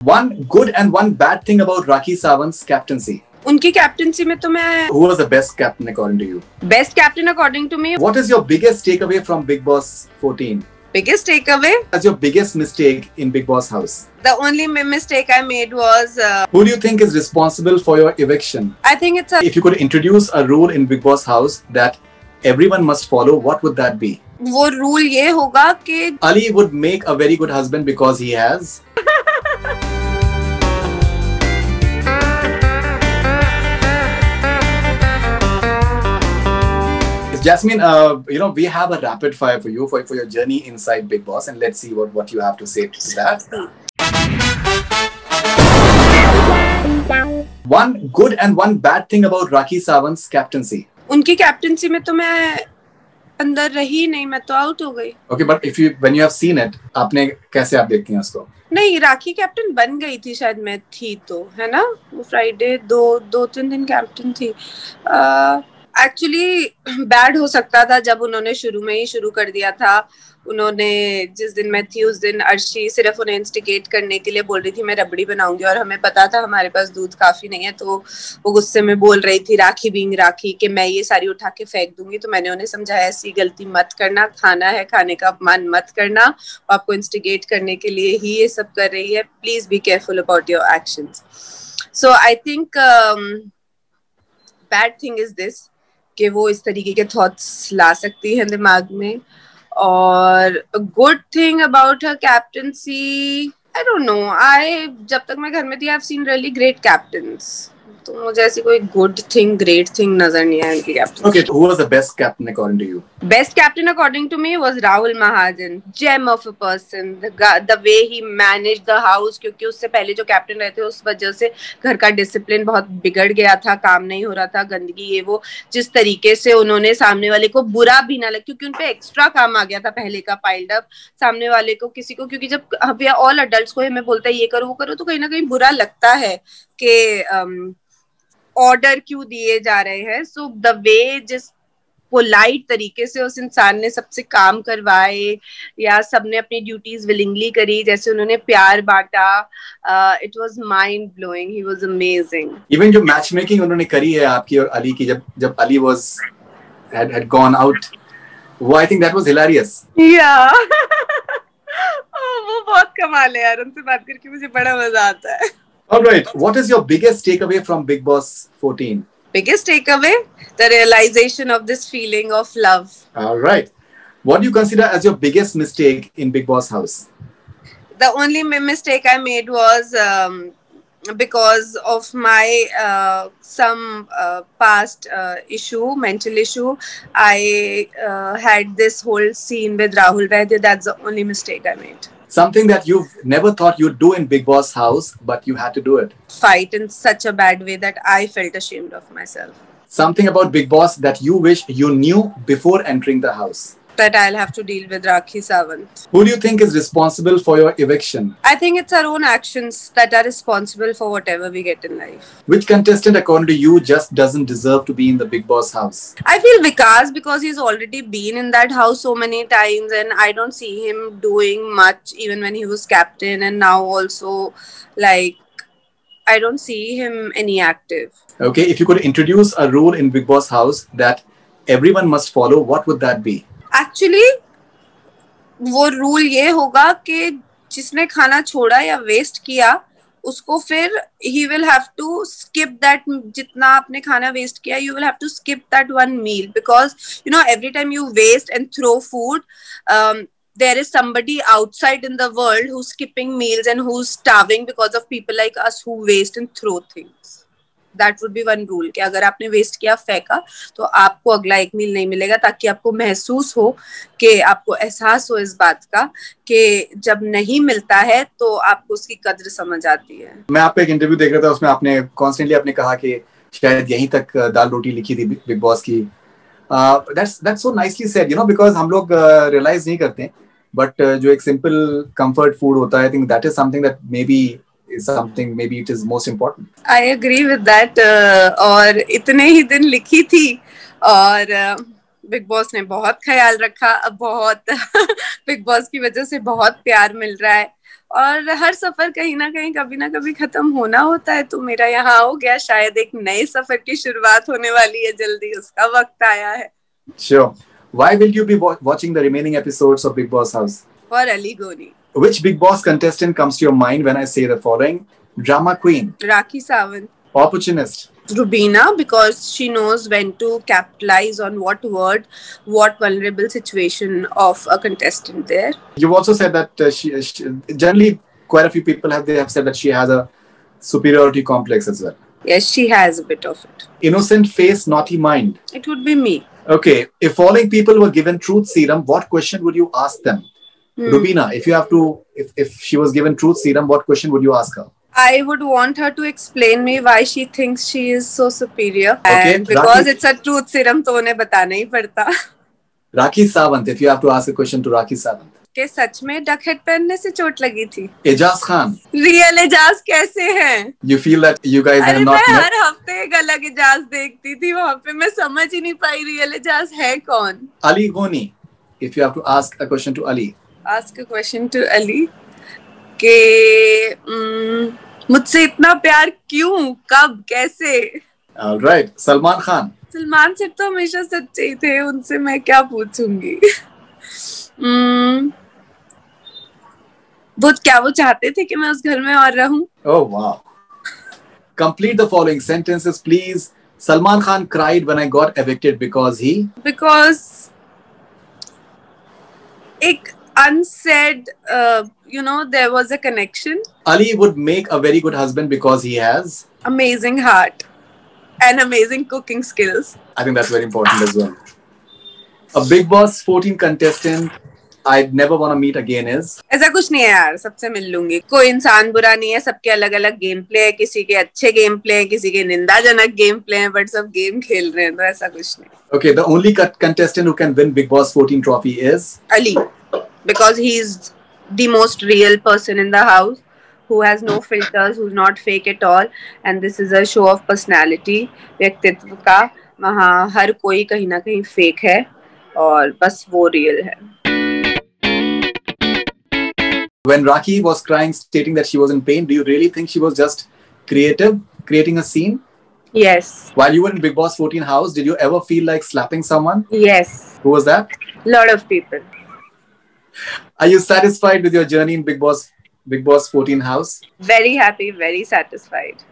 One good and one bad thing about Rakhi Sawant's captaincy. उनकी captaincy में तो मैं Who was the best captain according to you? Best captain according to me. What is your biggest takeaway from Big Boss 14? Biggest takeaway. What's your biggest mistake in Big Boss house? The only mistake I made was Who do you think is responsible for your eviction? I think it's a If you could introduce a rule in Big Boss house that everyone must follow, what would that be? वो rule ये होगा कि Ali would make a very good husband because he has. Jasmine, we have a rapid fire for you for your journey inside Big Boss, and let's see what you have to say to that. One good and one bad thing about Rakhi Sawant's captaincy. उनकी captaincy में तो मैं अंदर रही नहीं, मैं तो out हो गई. Okay, but when you have seen it, आपने कैसे आप देखती हैं उसको? नहीं, राखी कैप्टन बन गई थी शायद, मैं थी तो, है ना? वो फ्राइडे दो तीन दिन कैप्टन थी. एक्चुअली बैड हो सकता था जब उन्होंने शुरू में ही शुरू कर दिया था. उन्होंने जिस दिन मैं थी उस दिन अर्शी सिर्फ उन्हें इंस्टिगेट करने के लिए बोल रही थी मैं रबड़ी बनाऊंगी, और हमें पता था हमारे पास दूध काफी नहीं है, तो वो गुस्से में बोल रही थी राखी बींग राखी कि मैं ये सारी उठा के फेंक दूंगी. तो मैंने उन्हें समझाया ऐसी गलती मत करना, खाना है, खाने का अपमान मत करना, आपको इंस्टिगेट करने के लिए ही ये सब कर रही है, please be careful about your actions. So I think bad thing is this कि वो इस तरीके के थॉट्स ला सकती है दिमाग में. और good thing about her captaincy, I don't know, जब तक मैं घर में थी I have seen really great captains, तो मुझे ऐसी कोई गुड थिंग ग्रेट थिंग नजर नहीं आई उनकी captain. Okay, who was the best captain according to you? Best captain according to me was Rahul Mahajan. Gem of a person. The way he managed the house, क्योंकि उससे पहले जो captain रहे थे उस वजह से घर का डिसिप्लिन बहुत बिगड़ गया था, काम नहीं हो रहा था, गंदगी ये वो. जिस तरीके से उन्होंने सामने वाले को बुरा भी ना लगे, क्योंकि उनपे एक्स्ट्रा काम आ गया था पहले का पाइल्ड अप, सामने वाले को किसी को, क्योंकि जब अभी ऑल अडल्ट्स को हमें बोलता है ये करो वो करो, तो कहीं ना कहीं बुरा लगता है कि ऑर्डर क्यों दिए जा रहे हैं. सो द वे जिस पोलाइट तरीके से उस इंसान ने सबसे काम करवाए या सबने अपनी ड्यूटीज विलिंगली करी, जैसे उन्होंने प्यार बांटा, it was mind blowing. He was amazing. Even जो मैच मेकिंग उन्होंने करी है आपकी और अली की, जब अली had gone out, वो I think that was hilarious. या वो बहुत कमाल है यार, उनसे बात करके मुझे बड़ा मजा आता है. All right, what is your biggest takeaway from Big Boss 14? Biggest takeaway, the realization of this feeling of love. All right, what do you consider as your biggest mistake in Big Boss house? The only mistake I made was because of my some past issue, mental issue. I had this whole scene with Rahul Vaidya. That's the only mistake I made. Something that you've never thought you'd do in Big Boss house, but you had to do it. Fight in such a bad way that I felt ashamed of myself. Something about Big Boss that you wish you knew before entering the house. That I'll have to deal with Rakhi Sawant. Who do you think is responsible for your eviction? I think it's our own actions that are responsible for whatever we get in life. Which contestant, according to you, just doesn't deserve to be in the Big Boss house? I feel Vikas, because he's already been in that house so many times, and I don't see him doing much even when he was captain, and now also, like, I don't see him any active. Okay, if you could introduce a rule in Big Boss house that everyone must follow, what would that be? Actually वो rule ये होगा कि जिसने खाना छोड़ा या waste किया उसको फिर he will have to skip that. जितना आपने खाना वेस्ट किया you will have to skip that one meal, because you know every time you waste and throw food there is somebody outside in the world who's skipping meals and who's starving because of people like us who waste and throw things. That would be one rule कि अगर आपने waste किया फेंका तो आपको अगला एक मील नहीं मिलेगा, ताकि आपको महसूस हो कि आपको एहसास हो इस बात का कि जब नहीं मिलता है तो आपको उसकी कद्र समझ आती है. मैं आपका एक इंटरव्यू देख रहा था, उसमें आपने कॉन्स्टेंटली आपने कहा कि शायद यहीं तक दाल रोटी लिखी थी बिग बॉस की. That's so nicely said, because हम लोग रियलाइज नहीं करते, बट जो एक सिंपल कंफर्ट फूड होता है, I think that is something that maybe it is most important. I agree with that. और इतने ही दिन लिखी थी और बिग बॉस ने बहुत ख्याल रखा. बहुत बिग बॉस की वजह से बहुत प्यार मिल रहा है और हर सफर कहीं ना कहीं कभी ना कभी खत्म होना होता है, तो मेरा यहाँ हो गया, शायद एक नए सफर की शुरुआत होने वाली है जल्दी, उसका वक्त आया है. Sure. Why will you be watching the remaining episodes of Big Boss House? For Ali Goni. Which Big Boss contestant comes to your mind when I say the following? Drama queen. Rakhi Sawant. Opportunist. Rubina, because she knows when to capitalize on what word, what vulnerable situation of a contestant there. You've also said that she generally quite a few people have said that she has a superiority complex as well. Yes, she has a bit of it. Innocent face, naughty mind. It would be me. Okay, if following people were given truth serum, what question would you ask them? Rubina, if you have to, if she was given truth serum, what question would you ask her? I would want her to explain me why she thinks she is so superior. Okay, and because it's a truth serum, तो उन्हें बताना ही पड़ता. Rakhi Sawant, if you have to ask a question to Rakhi Sawant. के सच में duck head पहनने से चोट लगी थी. एजाज खान. रियल एजाज कैसे हैं? You feel that you guys have not met? मैं हर हफ्ते एक अलग एजाज देखती थी वहाँ पे, मैं समझ ही नहीं पाई रियल एजाज है कौन. Ali Goni, if you have to ask a question to Ali. Ask a question to Ali. के मुझसे इतना प्यार क्यों, कब, कैसे? All right. सलमान खान. सलमान सिर्फ तो हमेशा सच्चे ही थे, उनसे मैं क्या पूछूंगी. वो चाहते थे कि मैं उस घर में और रहूं. Oh wow. Complete the following sentences, please. Salman Khan cried when I got evicted because एक unsaid, there was a connection. Ali would make a very good husband because he has amazing heart and amazing cooking skills. I think that's very important as well. A Big Boss 14 contestant I'd never want to meet again is. ऐसा कुछ नहीं है यार, सबसे मिल लूंगी. कोई इंसान बुरा नहीं है, सबके अलग अलग गेम प्ले है, किसी के अच्छे गेम प्ले है, किसी के निंदाजनक गेम प्ले है, बट सब गेम खेल रहे हैं, तो ऐसा कुछ नहीं. Okay, the only contestant who can win Big Boss 14 trophy is Ali, because he's the most real person in the house, who has no filters, who's not fake at all, and this is a show of personality, व्यक्तित्व का. वहाँ हर कोई कहीं ना कहीं fake है और बस वो रियल है. When Rakhi was crying, stating that she was in pain, do you really think she was just creating a scene? Yes. While you were in Big Boss 14 house, did you ever feel like slapping someone? Yes. Who was that? Lot of people. Are you satisfied with your journey in Big Boss 14 house? Very happy, very satisfied.